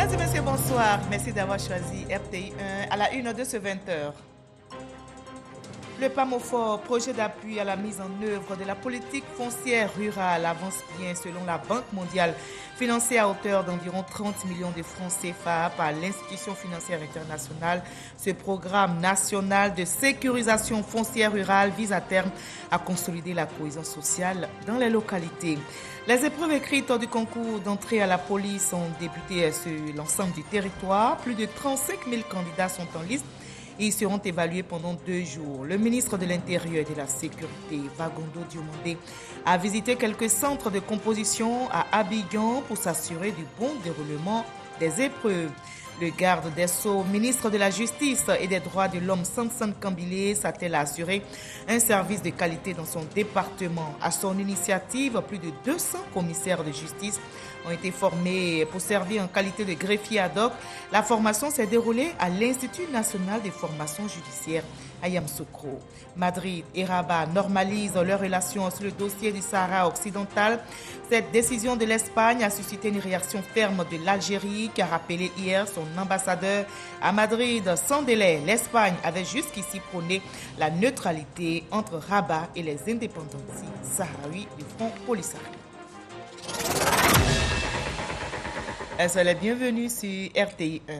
Mesdames et messieurs, bonsoir. Merci d'avoir choisi RTI 1 à la une de ce 20h. Le PAMOFOR, projet d'appui à la mise en œuvre de la politique foncière rurale, avance bien selon la Banque mondiale, financé à hauteur d'environ 30 millions de francs CFA par l'institution financière internationale. Ce programme national de sécurisation foncière rurale vise à terme à consolider la cohésion sociale dans les localités. Les épreuves écrites du concours d'entrée à la police ont débuté sur l'ensemble du territoire. Plus de 35 000 candidats sont en liste. Ils seront évalués pendant 2 jours. Le ministre de l'Intérieur et de la Sécurité, Fagondo Diomandé, a visité quelques centres de composition à Abidjan pour s'assurer du bon déroulement des épreuves. Le garde des Sceaux, ministre de la Justice et des Droits de l'Homme, Sansan Kambilé, s'attelle à assurer un service de qualité dans son département. À son initiative, plus de 200 commissaires de justice ont été formés pour servir en qualité de greffier ad hoc. La formation s'est déroulée à l'Institut national de formation judiciaire à Yamoussoukro. Madrid et Rabat normalisent leurs relations sur le dossier du Sahara occidental. Cette décision de l'Espagne a suscité une réaction ferme de l'Algérie qui a rappelé hier son ambassadeur à Madrid. Sans délai, l'Espagne avait jusqu'ici prôné la neutralité entre Rabat et les indépendantistes sahraouis du Front Polisario. Soyez les bienvenus sur RTI 1.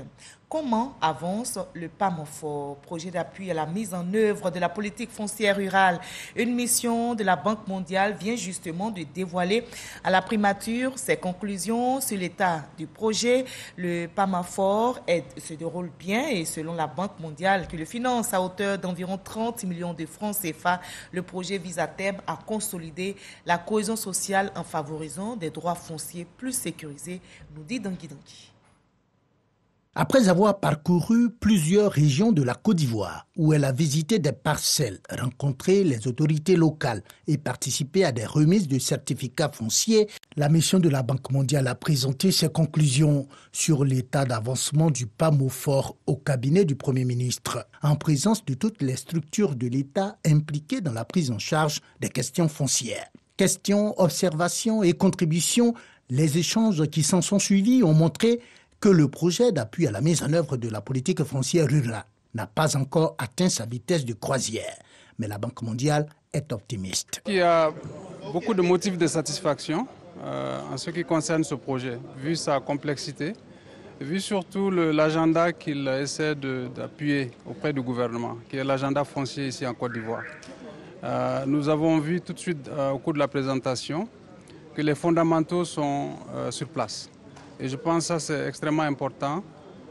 Comment avance le PAMOFOR, projet d'appui à la mise en œuvre de la politique foncière rurale? Une mission de la Banque mondiale vient justement de dévoiler à la primature ses conclusions sur l'état du projet. Le PAMOFOR se déroule bien et selon la Banque mondiale qui le finance à hauteur d'environ 30 millions de francs CFA, le projet vise à terme à consolider la cohésion sociale en favorisant des droits fonciers plus sécurisés, nous dit Dangui Dangui. Après avoir parcouru plusieurs régions de la Côte d'Ivoire, où elle a visité des parcelles, rencontré les autorités locales et participé à des remises de certificats fonciers, la mission de la Banque mondiale a présenté ses conclusions sur l'état d'avancement du PAMOFOR au cabinet du Premier ministre, en présence de toutes les structures de l'État impliquées dans la prise en charge des questions foncières. Questions, observations et contributions, les échanges qui s'en sont suivis ont montré que le projet d'appui à la mise en œuvre de la politique foncière rurale n'a pas encore atteint sa vitesse de croisière. Mais la Banque mondiale est optimiste. Il y a beaucoup de motifs de satisfaction en ce qui concerne ce projet, vu sa complexité, vu surtout l'agenda qu'il essaie d'appuyer auprès du gouvernement, qui est l'agenda foncier ici en Côte d'Ivoire. Nous avons vu tout de suite au cours de la présentation que les fondamentaux sont sur place. Et je pense que ça c'est extrêmement important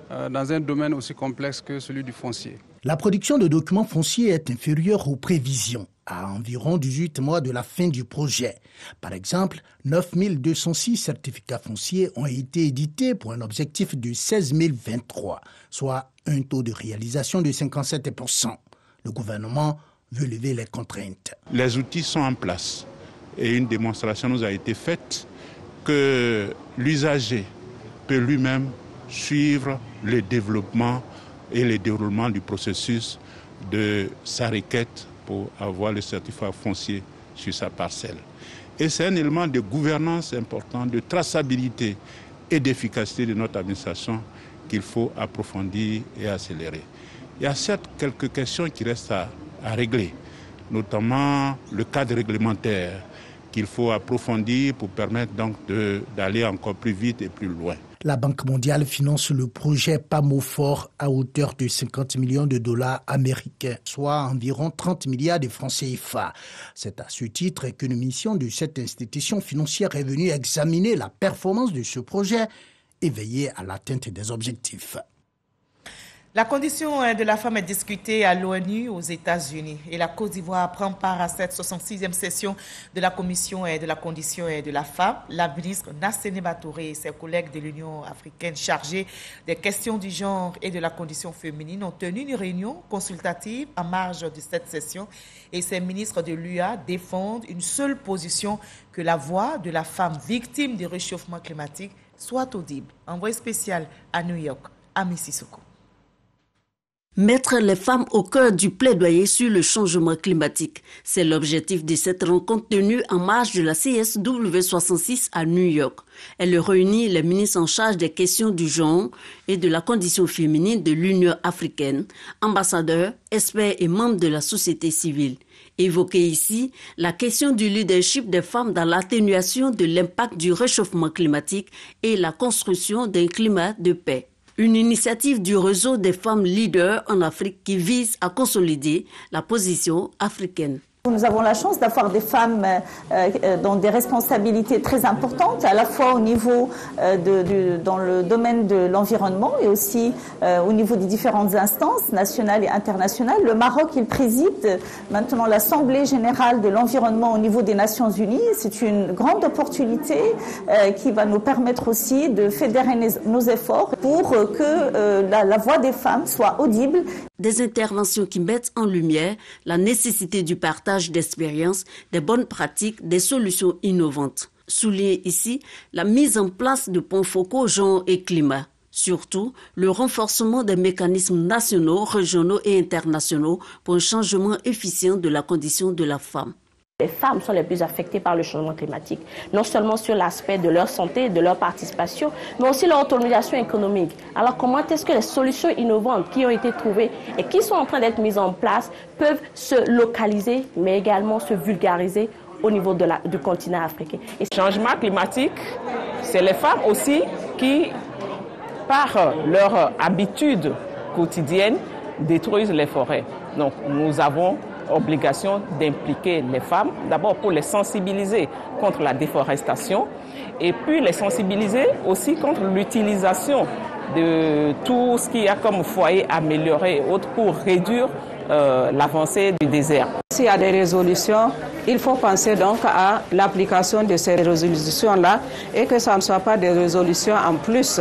dans un domaine aussi complexe que celui du foncier. La production de documents fonciers est inférieure aux prévisions, à environ 18 mois de la fin du projet. Par exemple, 9 206 certificats fonciers ont été édités pour un objectif de 16 023, soit un taux de réalisation de 57%. Le gouvernement veut lever les contraintes. Les outils sont en place et une démonstration nous a été faite que l'usager peut lui-même suivre le développement et le déroulement du processus de sa requête pour avoir le certificat foncier sur sa parcelle. Et c'est un élément de gouvernance important, de traçabilité et d'efficacité de notre administration qu'il faut approfondir et accélérer. Il y a certes quelques questions qui restent à régler, notamment le cadre réglementaire qu'il faut approfondir pour permettre donc d'aller encore plus vite et plus loin. La Banque mondiale finance le projet PAMOFOR à hauteur de 50 millions de dollars américains, soit environ 30 milliards de francs CFA. C'est à ce titre qu'une mission de cette institution financière est venue examiner la performance de ce projet et veiller à l'atteinte des objectifs. La condition de la femme est discutée à l'ONU aux États-Unis et la Côte d'Ivoire prend part à cette 66e session de la Commission de la condition de la femme. La ministre Nassene Batouré et ses collègues de l'Union africaine chargés des questions du genre et de la condition féminine ont tenu une réunion consultative en marge de cette session et ces ministres de l'UA défendent une seule position, que la voix de la femme victime du réchauffement climatique soit audible. Envoyé spécial à New York, Ami Sissoko. Mettre les femmes au cœur du plaidoyer sur le changement climatique. C'est l'objectif de cette rencontre tenue en marge de la CSW66 à New York. Elle réunit les ministres en charge des questions du genre et de la condition féminine de l'Union africaine, ambassadeurs, experts et membres de la société civile. Évoquée ici, la question du leadership des femmes dans l'atténuation de l'impact du réchauffement climatique et la construction d'un climat de paix. Une initiative du réseau des femmes leaders en Afrique qui vise à consolider la position africaine. Nous avons la chance d'avoir des femmes dans des responsabilités très importantes, à la fois au niveau dans le domaine de l'environnement et aussi au niveau des différentes instances nationales et internationales. Le Maroc, il préside maintenant l'Assemblée générale de l'environnement au niveau des Nations Unies. C'est une grande opportunité qui va nous permettre aussi de fédérer nos efforts pour que la voix des femmes soit audible. Des interventions qui mettent en lumière la nécessité du partage d'expériences, des bonnes pratiques, des solutions innovantes. Souligner ici la mise en place de ponts focaux genre et climat. Surtout, le renforcement des mécanismes nationaux, régionaux et internationaux pour un changement efficient de la condition de la femme. Les femmes sont les plus affectées par le changement climatique, non seulement sur l'aspect de leur santé, de leur participation, mais aussi leur autonomisation économique. Alors comment est-ce que les solutions innovantes qui ont été trouvées et qui sont en train d'être mises en place peuvent se localiser, mais également se vulgariser au niveau du continent africain? Le changement climatique, c'est les femmes aussi qui, par leur habitude quotidienne, détruisent les forêts. Donc nous avons obligation d'impliquer les femmes, d'abord pour les sensibiliser contre la déforestation et puis les sensibiliser aussi contre l'utilisation de tout ce qu'il y a comme foyer amélioré et autres pour réduire l'avancée du désert. S'il y a des résolutions, il faut penser donc à l'application de ces résolutions-là et que ça ne soit pas des résolutions en plus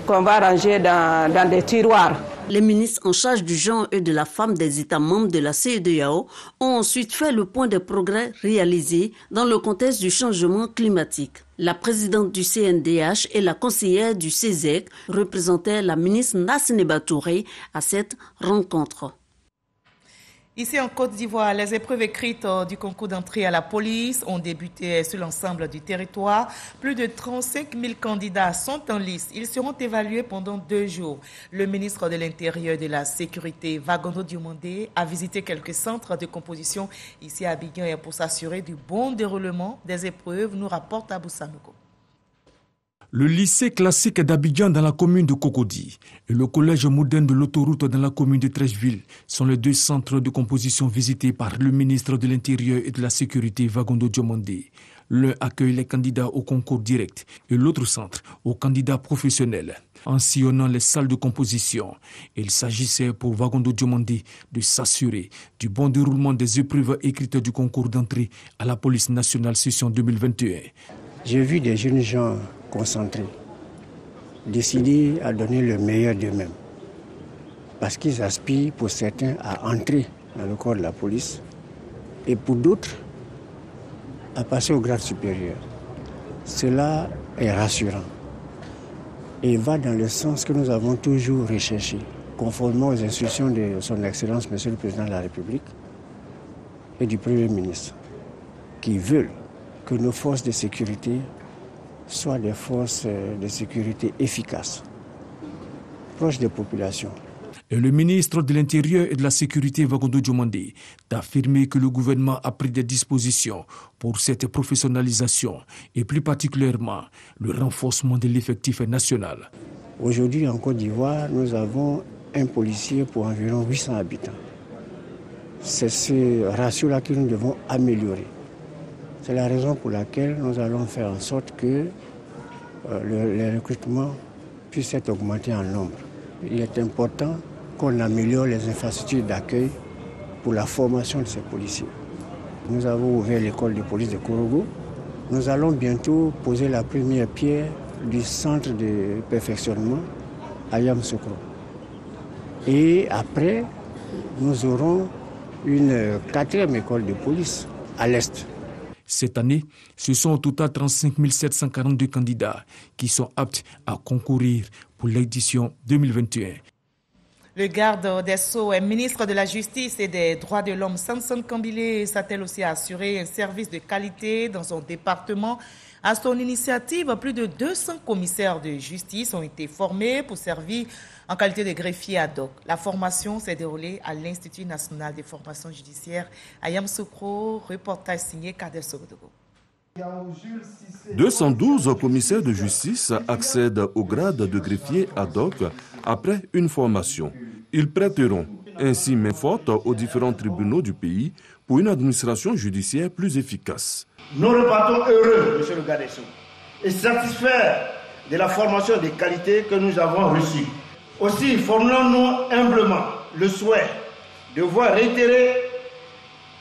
qu'on va ranger dans des tiroirs. Les ministres en charge du genre et de la femme des États membres de la CEDEAO ont ensuite fait le point des progrès réalisés dans le contexte du changement climatique. La présidente du CNDH et la conseillère du CESEC représentaient la ministre Nassineba Touré à cette rencontre. Ici en Côte d'Ivoire, les épreuves écrites du concours d'entrée à la police ont débuté sur l'ensemble du territoire. Plus de 35 000 candidats sont en liste. Ils seront évalués pendant 2 jours. Le ministre de l'Intérieur et de la Sécurité, Vagondo Diomandé, a visité quelques centres de composition ici à Abidjan pour s'assurer du bon déroulement des épreuves, nous rapporte Abou Sanogo. Le lycée classique d'Abidjan dans la commune de Cocody et le collège moderne de l'autoroute dans la commune de Trècheville sont les 2 centres de composition visités par le ministre de l'Intérieur et de la Sécurité, Vagondo Diomandé. L'un accueille les candidats au concours direct et l'autre centre aux candidats professionnels. En sillonnant les salles de composition, il s'agissait pour Vagondo Diomandé de s'assurer du bon déroulement des épreuves écrites du concours d'entrée à la police nationale session 2021. J'ai vu des jeunes gens concentrés, décidés à donner le meilleur d'eux-mêmes. Parce qu'ils aspirent pour certains à entrer dans le corps de la police et pour d'autres à passer au grade supérieur. Cela est rassurant et va dans le sens que nous avons toujours recherché, conformément aux instructions de son Excellence, Monsieur le Président de la République et du Premier ministre, qui veulent que nos forces de sécurité soient des forces de sécurité efficaces, proches des populations. Et le ministre de l'Intérieur et de la Sécurité, Vagondo Diomandé, a affirmé que le gouvernement a pris des dispositions pour cette professionnalisation et plus particulièrement le renforcement de l'effectif national. Aujourd'hui en Côte d'Ivoire, nous avons un policier pour environ 800 habitants. C'est ce ratio-là que nous devons améliorer. C'est la raison pour laquelle nous allons faire en sorte que le recrutement puisse être augmenté en nombre. Il est important qu'on améliore les infrastructures d'accueil pour la formation de ces policiers. Nous avons ouvert l'école de police de Korogo. Nous allons bientôt poser la première pierre du centre de perfectionnement à Yamoussoukro. Et après, nous aurons une 4e école de police à l'Est. Cette année, ce sont au total 35 742 candidats qui sont aptes à concourir pour l'édition 2021. Le garde des Sceaux et ministre de la Justice et des Droits de l'Homme, Samson Kambile, s'attelle aussi à assurer un service de qualité dans son département. À son initiative, plus de 200 commissaires de justice ont été formés pour servir en qualité de greffier ad hoc. La formation s'est déroulée à l'Institut national de formation judiciaire à Yamoussoukro, reportage signé Kader Sorodogo. 212 commissaires de justice accèdent au grade de greffier ad hoc après une formation. Ils prêteront ainsi main forte aux différents tribunaux du pays pour une administration judiciaire plus efficace. Nous repartons heureux, monsieur le garde des Sceaux, et satisfaits de la formation de qualité que nous avons reçue. Aussi, formulons-nous humblement le souhait de voir réitérer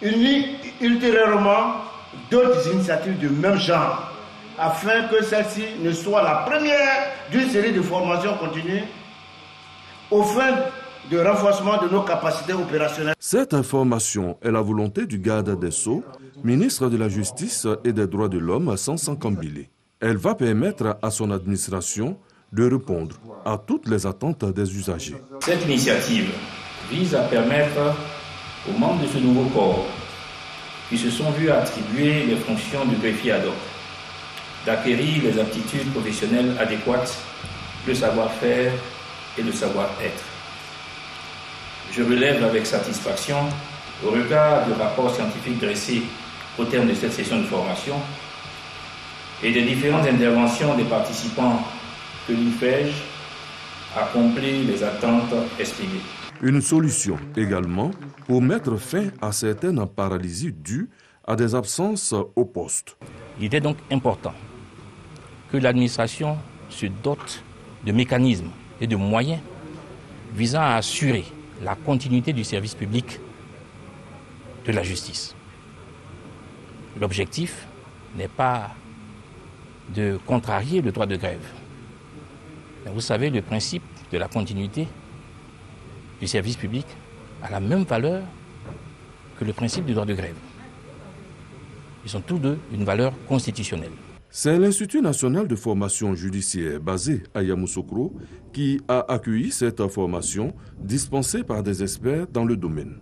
ultérieurement d'autres initiatives du même genre, afin que celle-ci ne soit la première d'une série de formations continues au fin de renforcement de nos capacités opérationnelles. Cette formation est la volonté du garde des Sceaux, ministre de la Justice et des Droits de l'Homme, Samson Kambile. Elle va permettre à son administration de répondre à toutes les attentes des usagers. Cette initiative vise à permettre aux membres de ce nouveau corps qui se sont vus attribuer les fonctions de greffier ad hoc d'acquérir les aptitudes professionnelles adéquates, le savoir-faire et le savoir-être. Je relève avec satisfaction, au regard du rapport scientifique dressé au terme de cette session de formation et des différentes interventions des participants, que l'IFEJ accomplit les attentes estimées. Une solution également pour mettre fin à certaines paralysies dues à des absences au poste. Il était donc important que l'administration se dote de mécanismes et de moyens visant à assurer la continuité du service public de la justice. L'objectif n'est pas de contrarier le droit de grève. Mais vous savez, le principe de la continuité du service public a la même valeur que le principe du droit de grève. Ils sont tous deux une valeur constitutionnelle. C'est l'Institut national de formation judiciaire basé à Yamoussoukro qui a accueilli cette formation dispensée par des experts dans le domaine.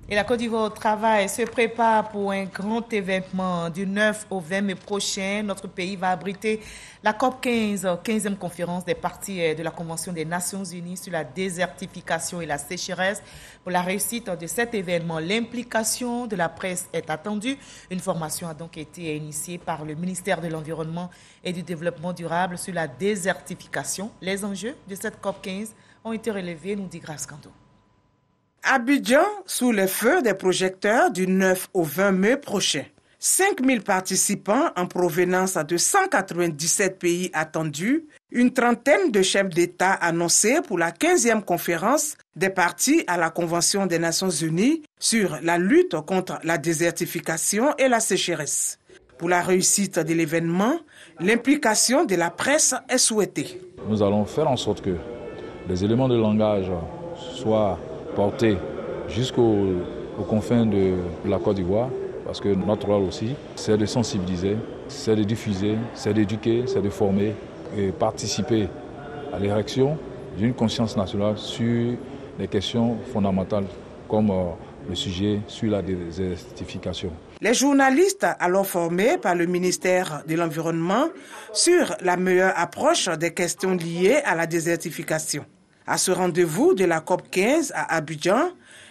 Et la Côte d'Ivoire au travail se prépare pour un grand événement du 9 au 20 mai prochain. Notre pays va abriter la COP 15, 15e conférence des parties de la Convention des Nations Unies sur la désertification et la sécheresse. Pour la réussite de cet événement, l'implication de la presse est attendue. Une formation a donc été initiée par le ministère de l'Environnement et du Développement durable sur la désertification. Les enjeux de cette COP 15 ont été relevés, nous dit Grace Kando. Abidjan, sous les feux des projecteurs du 9 au 20 mai prochain. 5000 participants en provenance de 197 pays attendus, une trentaine de chefs d'État annoncés pour la 15e conférence des parties à la Convention des Nations Unies sur la lutte contre la désertification et la sécheresse. Pour la réussite de l'événement, l'implication de la presse est souhaitée. Nous allons faire en sorte que les éléments de langage soient portés jusqu'aux confins de la Côte d'Ivoire, parce que notre rôle aussi, c'est de sensibiliser, c'est de diffuser, c'est d'éduquer, c'est de former et participer à l'érection d'une conscience nationale sur les questions fondamentales comme le sujet sur la désertification. Les journalistes, alors formés par le ministère de l'Environnement sur la meilleure approche des questions liées à la désertification. À ce rendez-vous de la COP 15 à Abidjan,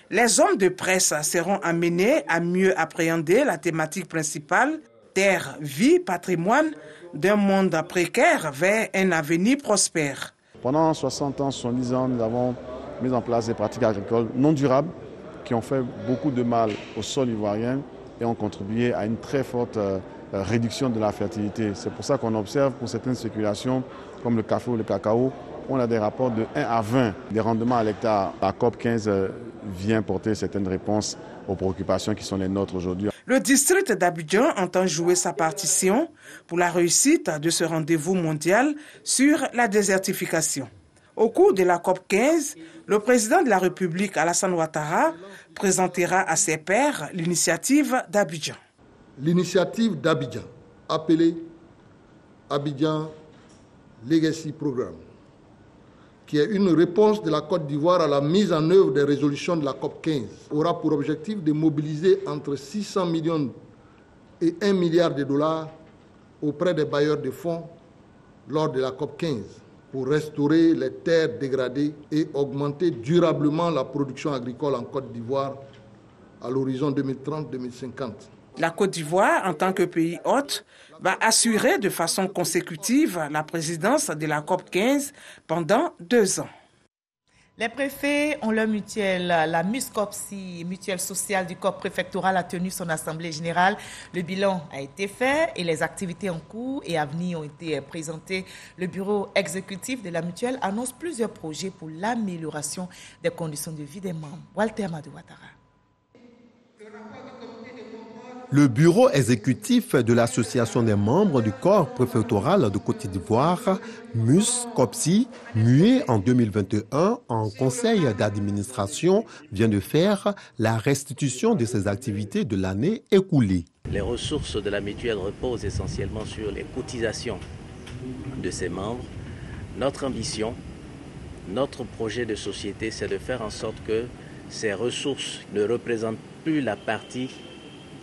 les hommes de presse seront amenés à mieux appréhender la thématique principale « Terre, vie, patrimoine » d'un monde précaire vers un avenir prospère. Pendant 60 ans, 70 ans, nous avons mis en place des pratiques agricoles non durables qui ont fait beaucoup de mal au sol ivoirien et ont contribué à une très forte réduction de la fertilité. C'est pour ça qu'on observe pour certaines spéculations comme le café ou le cacao, on a des rapports de 1 à 20 des rendements à l'hectare. La COP 15 vient porter certaines réponses aux préoccupations qui sont les nôtres aujourd'hui. Le district d'Abidjan entend jouer sa partition pour la réussite de ce rendez-vous mondial sur la désertification. Au cours de la COP 15, le président de la République, Alassane Ouattara, présentera à ses pairs l'initiative d'Abidjan. L'initiative d'Abidjan, appelée Abidjan Legacy Programme, qui est une réponse de la Côte d'Ivoire à la mise en œuvre des résolutions de la COP 15, aura pour objectif de mobiliser entre 600 millions et 1 milliard de dollars auprès des bailleurs de fonds lors de la COP 15 pour restaurer les terres dégradées et augmenter durablement la production agricole en Côte d'Ivoire à l'horizon 2030-2050. La Côte d'Ivoire, en tant que pays hôte, va assurer de façon consécutive la présidence de la COP 15 pendant 2 ans. Les préfets ont leur mutuelle. La MUSCOPSI, mutuelle sociale du corps préfectoral, a tenu son assemblée générale. Le bilan a été fait et les activités en cours et à venir ont été présentées. Le bureau exécutif de la mutuelle annonce plusieurs projets pour l'amélioration des conditions de vie des membres. Walter Madouatara. Le bureau exécutif de l'association des membres du corps préfectoral de Côte d'Ivoire, MUSCOPSI, mué en 2021 en conseil d'administration, vient de faire la restitution de ses activités de l'année écoulée. Les ressources de la mutuelle reposent essentiellement sur les cotisations de ses membres. Notre ambition, notre projet de société, c'est de faire en sorte que ces ressources ne représentent plus la partie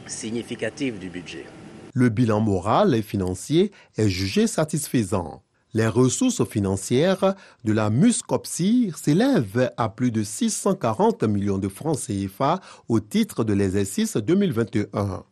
significative du budget. Le bilan moral et financier est jugé satisfaisant. Les ressources financières de la MUSCOPSI s'élèvent à plus de 640 millions de francs CFA au titre de l'exercice 2021.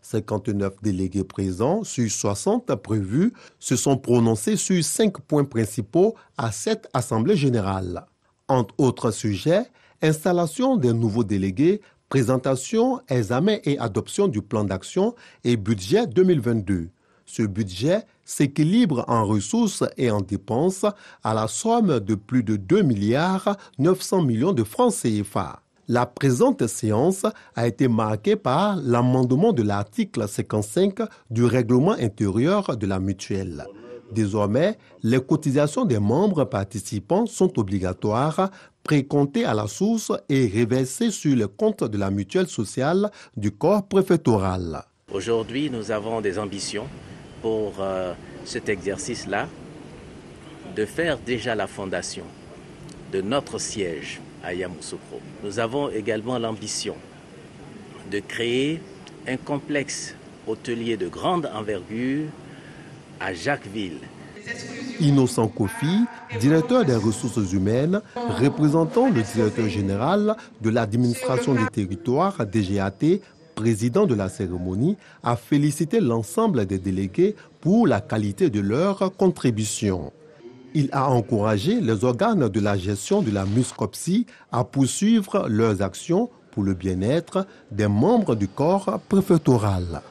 59 délégués présents sur 60 prévus se sont prononcés sur 5 points principaux à cette assemblée générale. Entre autres sujets, installation des nouveaux délégués, présentation, examen et adoption du plan d'action et budget 2022. Ce budget s'équilibre en ressources et en dépenses à la somme de plus de 2 milliards 900 millions de francs CFA. La présente séance a été marquée par l'amendement de l'article 55 du règlement intérieur de la mutuelle. Désormais, les cotisations des membres participants sont obligatoires, précomptées à la source et reversées sur le compte de la mutuelle sociale du corps préfectoral. Aujourd'hui, nous avons des ambitions pour cet exercice-là, de faire déjà la fondation de notre siège à Yamoussoukro. Nous avons également l'ambition de créer un complexe hôtelier de grande envergure à Jacquesville. Innocent Kofi, directeur des ressources humaines, représentant le directeur général de l'administration des territoires DGAT, président de la cérémonie, a félicité l'ensemble des délégués pour la qualité de leur contribution. Il a encouragé les organes de la gestion de la MUSCOPSI à poursuivre leurs actions pour le bien-être des membres du corps préfectoral.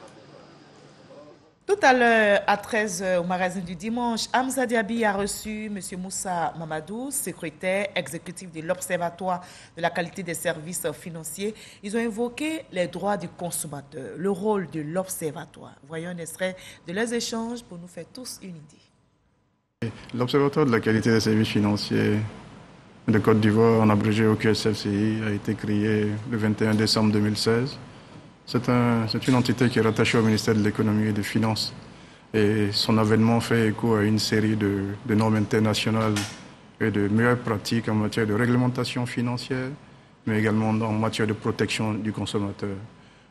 Tout à l'heure, à 13h, au magasin du dimanche, Hamza Diaby a reçu M. Moussa Mamadou, secrétaire exécutif de l'Observatoire de la qualité des services financiers. Ils ont évoqué les droits du consommateur, le rôle de l'Observatoire. Voyons un extrait de leurs échanges pour nous faire tous une idée. L'Observatoire de la qualité des services financiers de Côte d'Ivoire, en abrégé au QSFCI, a été créé le 21 décembre 2016. C'est une entité qui est rattachée au ministère de l'économie et des finances. Et son avènement fait écho à une série de normes internationales et de meilleures pratiques en matière de réglementation financière, mais également en matière de protection du consommateur.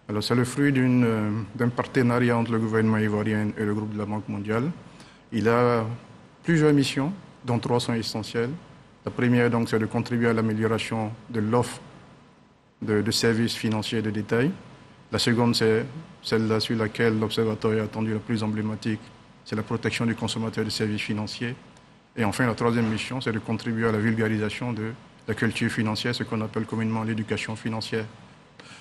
Alors c'est le fruit d'un partenariat entre le gouvernement ivoirien et le groupe de la Banque mondiale. Il a plusieurs missions, dont 3 sont essentielles. La première, donc, c'est de contribuer à l'amélioration de l'offre de services financiers de détail. La seconde, c'est celle-là sur laquelle l'Observatoire est attendu la plus emblématique, c'est la protection du consommateur de services financiers. Et enfin, la troisième mission, c'est de contribuer à la vulgarisation de la culture financière, ce qu'on appelle communément l'éducation financière.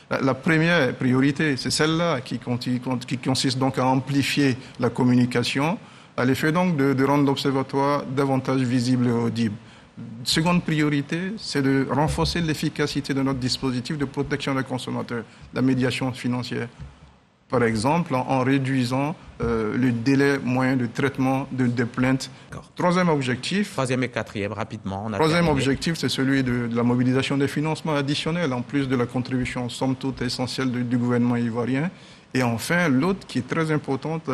La première priorité, c'est celle-là qui consiste donc à amplifier la communication, à l'effet donc de rendre l'Observatoire davantage visible et audible. Seconde priorité, c'est de renforcer l'efficacité de notre dispositif de protection des consommateurs, la médiation financière. Par exemple, en réduisant le délai moyen de traitement de plaintes. Troisième objectif. Troisième et quatrième, rapidement. Troisième objectif, c'est celui de la mobilisation des financements additionnels, en plus de la contribution somme toute essentielle du gouvernement ivoirien. Et enfin, l'autre qui est très importante,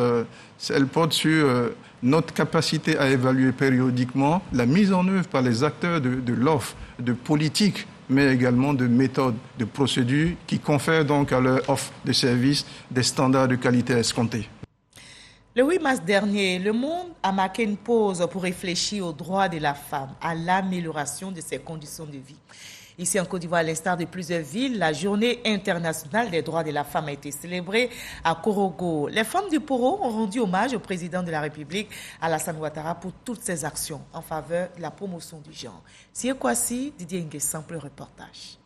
elle porte sur notre capacité à évaluer périodiquement la mise en œuvre par les acteurs de l'offre, de politique, mais également de méthodes, de procédures qui confèrent donc à leur offre de services des standards de qualité escomptés. Le 8 mars dernier, le monde a marqué une pause pour réfléchir aux droits de la femme, à l'amélioration de ses conditions de vie. Ici en Côte d'Ivoire, à l'instar de plusieurs villes, la journée internationale des droits de la femme a été célébrée à Korogo. Les femmes du Poro ont rendu hommage au président de la République, Alassane Ouattara, pour toutes ses actions en faveur de la promotion du genre. Si Kwasi, Didier Nguessan pour le reportage.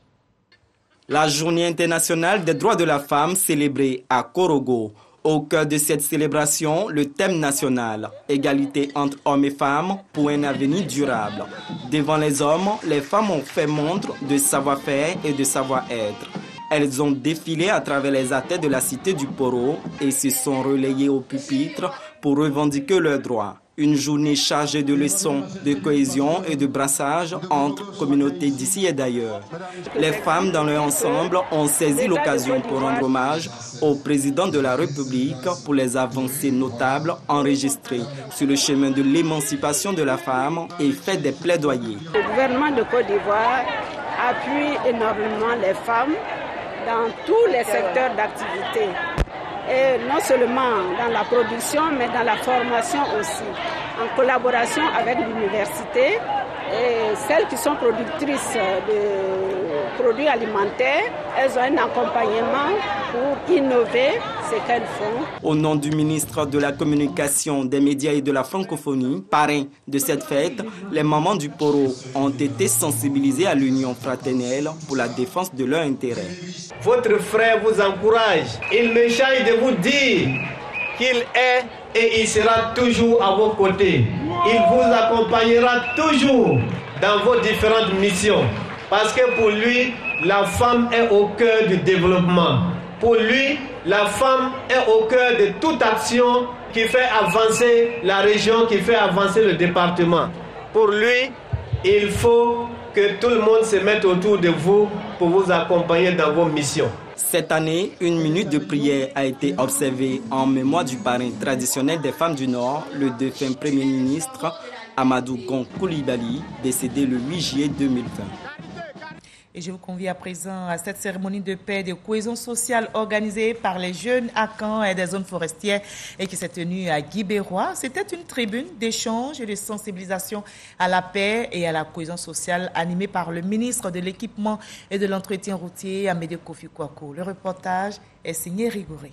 La journée internationale des droits de la femme célébrée à Korogo. Au cœur de cette célébration, le thème national, égalité entre hommes et femmes pour un avenir durable. Devant les hommes, les femmes ont fait montre de savoir-faire et de savoir-être. Elles ont défilé à travers les athées de la cité du Poro et se sont relayées au pupitre pour revendiquer leurs droits. Une journée chargée de leçons, de cohésion et de brassage entre communautés d'ici et d'ailleurs. Les femmes dans leur ensemble ont saisi l'occasion pour rendre hommage au président de la République pour les avancées notables enregistrées sur le chemin de l'émancipation de la femme et fait des plaidoyers. Le gouvernement de Côte d'Ivoire appuie énormément les femmes dans tous les secteurs d'activité. Et non seulement dans la production, mais dans la formation aussi, en collaboration avec l'université et celles qui sont productrices de produits alimentaires, elles ont un accompagnement pour innover ce qu'elles font. Au nom du ministre de la Communication, des Médias et de la Francophonie, parrain de cette fête, les mamans du Poro ont été sensibilisées à l'union fraternelle pour la défense de leurs intérêts. Votre frère vous encourage. Il me charge de vous dire qu'il est et il sera toujours à vos côtés. Il vous accompagnera toujours dans vos différentes missions. Parce que pour lui, la femme est au cœur du développement. Pour lui, la femme est au cœur de toute action qui fait avancer la région, qui fait avancer le département. Pour lui, il faut que tout le monde se mette autour de vous pour vous accompagner dans vos missions. Cette année, une minute de prière a été observée en mémoire du parrain traditionnel des femmes du Nord, le défunt Premier ministre Amadou Gon Coulibaly, décédé le 8 juillet 2020. Et je vous convie à présent à cette cérémonie de paix et de cohésion sociale organisée par les jeunes Akans et des zones forestières et qui s'est tenue à Guibérois. C'était une tribune d'échange et de sensibilisation à la paix et à la cohésion sociale animée par le ministre de l'Équipement et de l'Entretien routier, Amédée Kofi Kouakou. Le reportage est signé Rigouré.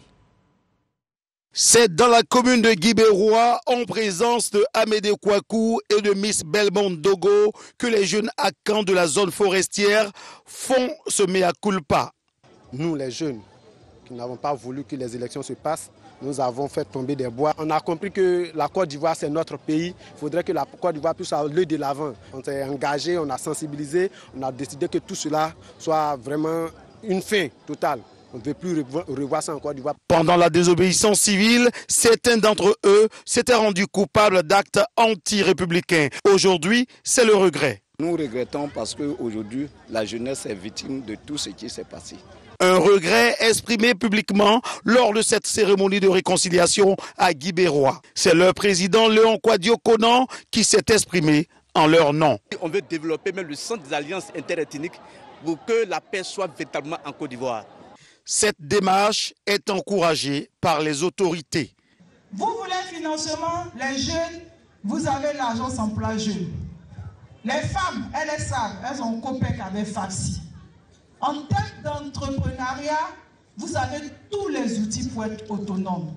C'est dans la commune de Guibérois, en présence de Amédée Kouakou et de Miss Belmont Dogo, que les jeunes Akans de la zone forestière font ce mea culpa. Nous, les jeunes, qui n'avons pas voulu que les élections se passent, nous avons fait tomber des bois. On a compris que la Côte d'Ivoire, c'est notre pays. Il faudrait que la Côte d'Ivoire puisse aller de l'avant. On s'est engagé, on a sensibilisé, on a décidé que tout cela soit vraiment une fin totale. On ne veut plus revoir ça en Côte d'Ivoire. Pendant la désobéissance civile, certains d'entre eux s'étaient rendus coupables d'actes anti-républicains. Aujourd'hui, c'est le regret. Nous regrettons parce qu'aujourd'hui, la jeunesse est victime de tout ce qui s'est passé. Un regret exprimé publiquement lors de cette cérémonie de réconciliation à Guibérois. C'est leur président Léon Kwadio Konan qui s'est exprimé en leur nom. On veut développer même le centre des alliances interethniques pour que la paix soit véritablement en Côte d'Ivoire. Cette démarche est encouragée par les autorités. Vous voulez financement, les jeunes, vous avez l'agence emploi jeune. Les femmes, elles savent, elles ont COPEC avec FACSI. En termes d'entrepreneuriat, vous avez tous les outils pour être autonome.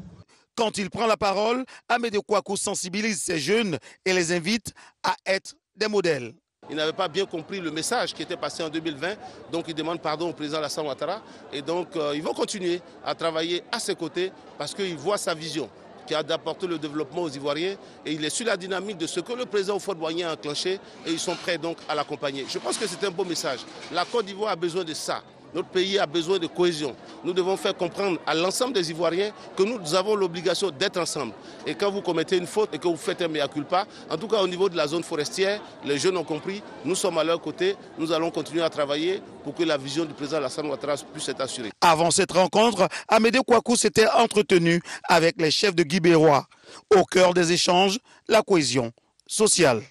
Quand il prend la parole, Amédée Kouakou sensibilise ces jeunes et les invite à être des modèles. Ils n'avaient pas bien compris le message qui était passé en 2020, donc ils demandent pardon au président Alassane Ouattara. Et donc ils vont continuer à travailler à ses côtés parce qu'ils voient sa vision qui a d'apporter le développement aux Ivoiriens. Et il est sur la dynamique de ce que le président Houphouët-Boigny a enclenché et ils sont prêts donc à l'accompagner. Je pense que c'est un beau message. La Côte d'Ivoire a besoin de ça. Notre pays a besoin de cohésion. Nous devons faire comprendre à l'ensemble des Ivoiriens que nous avons l'obligation d'être ensemble. Et quand vous commettez une faute et que vous faites un mea culpa, en tout cas au niveau de la zone forestière, les jeunes ont compris, nous sommes à leur côté, nous allons continuer à travailler pour que la vision du président Alassane Ouattara puisse être assurée. Avant cette rencontre, Amédée Kouakou s'était entretenu avec les chefs de Guibérois. Au cœur des échanges, la cohésion sociale.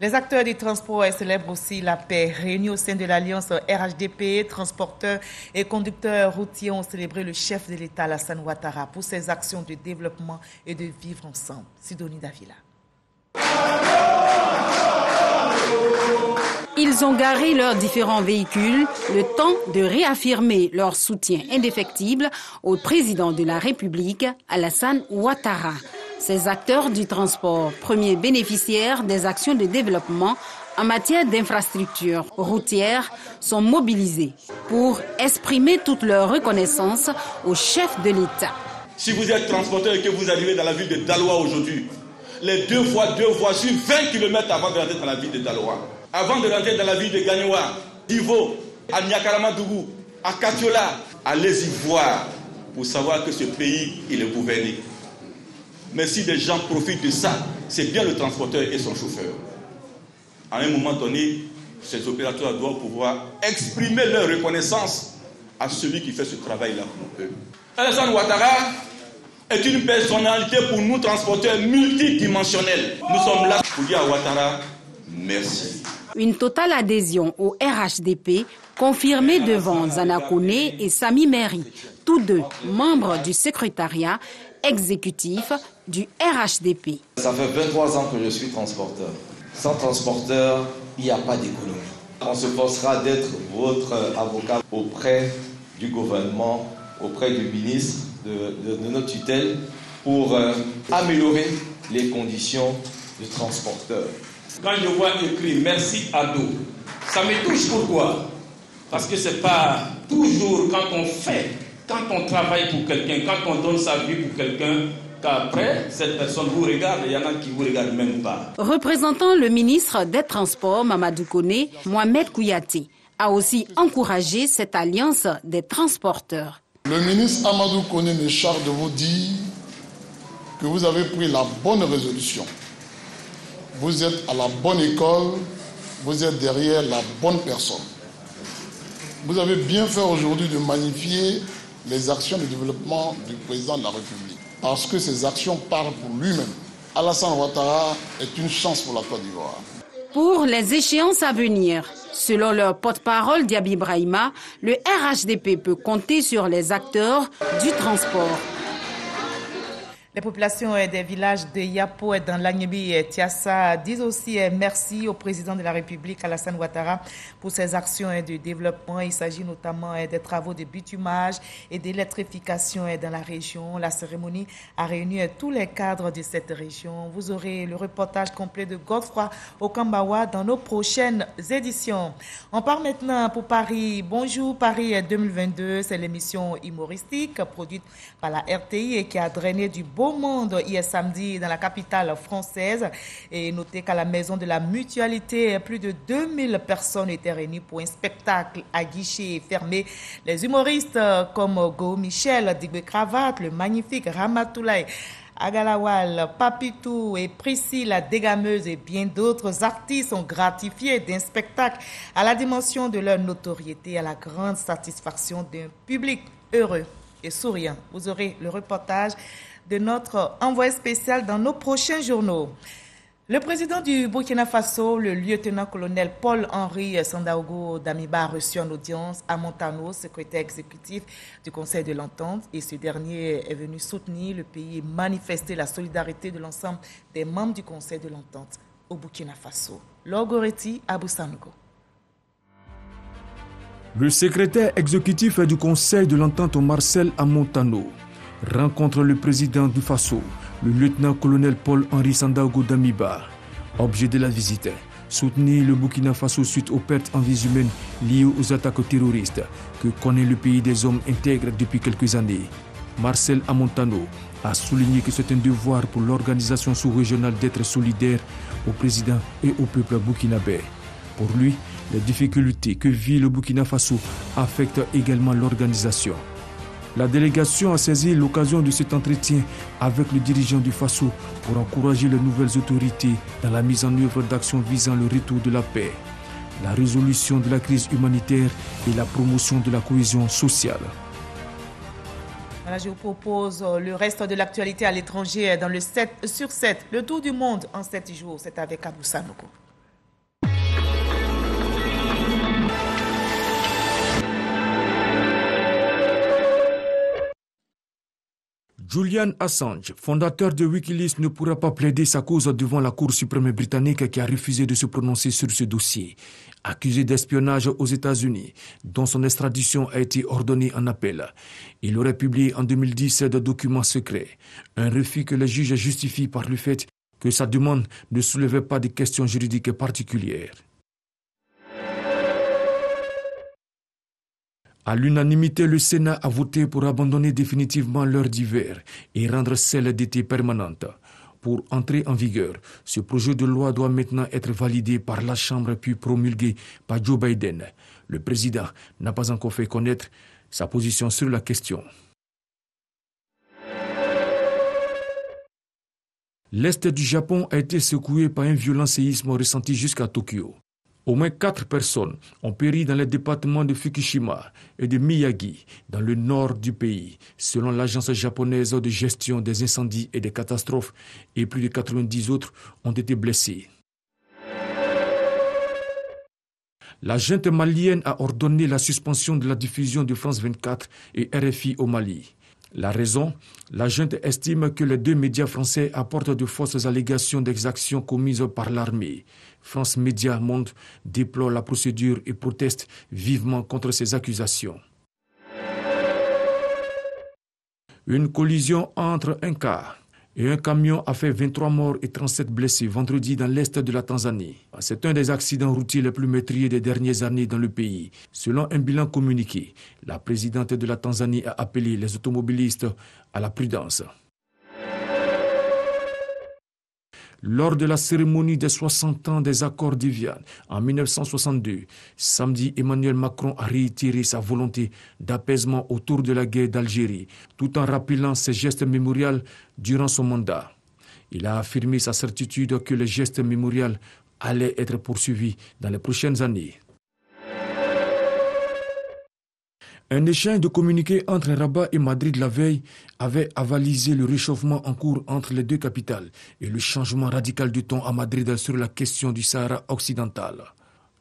Les acteurs du transport célèbrent aussi la paix. Réunis au sein de l'Alliance RHDP, transporteurs et conducteurs routiers ont célébré le chef de l'État, Alassane Ouattara, pour ses actions de développement et de vivre ensemble. Sidonie Davila. Ils ont garé leurs différents véhicules, le temps de réaffirmer leur soutien indéfectible au président de la République, Alassane Ouattara. Ces acteurs du transport, premiers bénéficiaires des actions de développement en matière d'infrastructures routières, sont mobilisés pour exprimer toute leur reconnaissance au chef de l'État. Si vous êtes transporteur et que vous arrivez dans la ville de Daloa aujourd'hui, les deux fois sur 20 km avant de rentrer dans la ville de Daloa, avant de rentrer dans la ville de Gagnoa, d'Ivo, à Niakaramadougou, à Katiola, allez-y voir pour savoir que ce pays, il est gouverné. Mais si des gens profitent de ça, c'est bien le transporteur et son chauffeur. À un moment donné, ces opérateurs doivent pouvoir exprimer leur reconnaissance à celui qui fait ce travail-là pour eux. Alassane Ouattara est une personnalité pour nous transporteurs multidimensionnels. Nous sommes là pour dire à Ouattara, merci. Une totale adhésion au RHDP confirmée devant Zana Kone et Sami Meri, tous deux membres du secrétariat exécutif du RHDP. Ça fait 23 ans que je suis transporteur. Sans transporteur, il n'y a pas d'économie. On se forcera d'être votre avocat auprès du gouvernement, auprès du ministre de notre tutelle pour améliorer les conditions de transporteur. Quand je vois écrit merci Ado, ça me touche. Pourquoi? Parce que c'est pas toujours quand on travaille pour quelqu'un, quand on donne sa vie pour quelqu'un, qu'après, cette personne vous regarde, il y en a qui ne vous regardent même pas. Représentant le ministre des Transports, Mamadou Kone, Mohamed Kouyaté, a aussi encouragé cette alliance des transporteurs. Le ministre Amadou Kone me charge de vous dire que vous avez pris la bonne résolution. Vous êtes à la bonne école, vous êtes derrière la bonne personne. Vous avez bien fait aujourd'hui de magnifier les actions de développement du président de la République, parce que ces actions parlent pour lui-même. Alassane Ouattara est une chance pour la Côte d'Ivoire. Pour les échéances à venir, selon leur porte-parole Diaby Brahima, le RHDP peut compter sur les acteurs du transport. Les populations des villages de Yapo et dans l'Agnebi et Tiassa disent aussi merci au président de la République, Alassane Ouattara, pour ses actions de développement. Il s'agit notamment des travaux de bitumage et d'électrification dans la région. La cérémonie a réuni tous les cadres de cette région. Vous aurez le reportage complet de Godefroy Okambawa dans nos prochaines éditions. On part maintenant pour Paris. Bonjour Paris 2022, c'est l'émission humoristique produite par la RTI et qui a drainé du beau monde hier samedi dans la capitale française. Et notez qu'à la maison de la Mutualité, plus de 2000 personnes étaient réunies pour un spectacle à guichet fermé. Les humoristes comme Go Michel, Digbe Cravate, le magnifique Ramatoulaye Agalawal, Papitou et Priscille la Dégameuse et bien d'autres artistes sont gratifiés d'un spectacle à la dimension de leur notoriété et à la grande satisfaction d'un public heureux et souriant. Vous aurez le reportage de notre envoyé spécial dans nos prochains journaux. Le président du Burkina Faso, le lieutenant-colonel Paul-Henri Sandaogo Damiba, a reçu en audience à Montano, secrétaire exécutif du Conseil de l'Entente, et ce dernier est venu soutenir le pays et manifester la solidarité de l'ensemble des membres du Conseil de l'Entente au Burkina Faso. Logoreti Aboussanogo. Le secrétaire exécutif du Conseil de l'Entente Marcel Amontano rencontre le président du Faso, le lieutenant-colonel Paul-Henri Sandaogo Damiba. Objet de la visite, soutenir le Burkina Faso suite aux pertes en vies humaines liées aux attaques terroristes que connaît le pays des hommes intègres depuis quelques années. Marcel Amontano a souligné que c'est un devoir pour l'organisation sous-régionale d'être solidaire au président et au peuple burkinabé. Pour lui, les difficultés que vit le Burkina Faso affectent également l'organisation. La délégation a saisi l'occasion de cet entretien avec le dirigeant du Faso pour encourager les nouvelles autorités dans la mise en œuvre d'actions visant le retour de la paix, la résolution de la crise humanitaire et la promotion de la cohésion sociale. Voilà, je vous propose le reste de l'actualité à l'étranger dans le 7 sur 7. Le tour du monde en 7 jours, c'est avec Abou Sanogo. Julian Assange, fondateur de Wikileaks, ne pourra pas plaider sa cause devant la Cour suprême britannique qui a refusé de se prononcer sur ce dossier. Accusé d'espionnage aux États-Unis, dont son extradition a été ordonnée en appel. Il aurait publié en 2010 des documents secrets, un refus que les juges justifient par le fait que sa demande ne soulevait pas de questions juridiques particulières. À l'unanimité, le Sénat a voté pour abandonner définitivement l'heure d'hiver et rendre celle d'été permanente. Pour entrer en vigueur, ce projet de loi doit maintenant être validé par la Chambre puis promulgué par Joe Biden. Le président n'a pas encore fait connaître sa position sur la question. L'Est du Japon a été secoué par un violent séisme ressenti jusqu'à Tokyo. Au moins 4 personnes ont péri dans les départements de Fukushima et de Miyagi, dans le nord du pays, selon l'agence japonaise de gestion des incendies et des catastrophes, et plus de 90 autres ont été blessés. La junte malienne a ordonné la suspension de la diffusion de France 24 et RFI au Mali. La raison, la junte estime que les 2 médias français apportent de fausses allégations d'exactions commises par l'armée. France Média Monde déplore la procédure et proteste vivement contre ces accusations. Une collision entre un car et un camion a fait 23 morts et 37 blessés vendredi dans l'est de la Tanzanie. C'est un des accidents routiers les plus meurtriers des dernières années dans le pays. Selon un bilan communiqué, la présidente de la Tanzanie a appelé les automobilistes à la prudence. Lors de la cérémonie des 60 ans des accords d'Évian en 1962, samedi, Emmanuel Macron a réitéré sa volonté d'apaisement autour de la guerre d'Algérie, tout en rappelant ses gestes mémorials durant son mandat. Il a affirmé sa certitude que les gestes mémorials allaient être poursuivis dans les prochaines années. Un échange de communiqués entre Rabat et Madrid la veille avait avalisé le réchauffement en cours entre les deux capitales et le changement radical de ton à Madrid sur la question du Sahara occidental.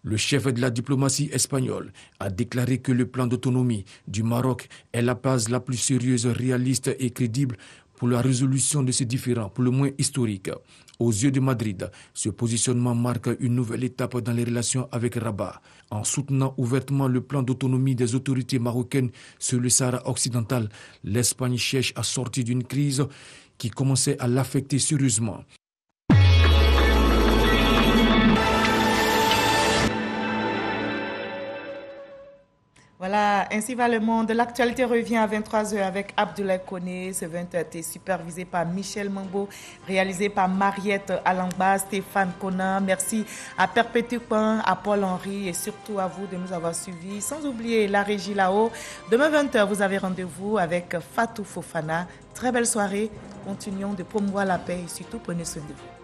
Le chef de la diplomatie espagnole a déclaré que le plan d'autonomie du Maroc est la base la plus sérieuse, réaliste et crédible pour la résolution de ces différends, pour le moins historiques. Aux yeux de Madrid, ce positionnement marque une nouvelle étape dans les relations avec Rabat. En soutenant ouvertement le plan d'autonomie des autorités marocaines sur le Sahara occidental, l'Espagne cherche à sortir d'une crise qui commençait à l'affecter sérieusement. Voilà, ainsi va le monde. L'actualité revient à 23h avec Abdoulaye Koné. Ce 20h été supervisé par Michel Mambo, réalisé par Mariette Alamba, Stéphane Conan. Merci à Perpétuquin, à Paul-Henri et surtout à vous de nous avoir suivis. Sans oublier la régie là-haut. Demain 20h, vous avez rendez-vous avec Fatou Fofana. Très belle soirée. Continuons de promouvoir la paix et surtout prenez soin de vous.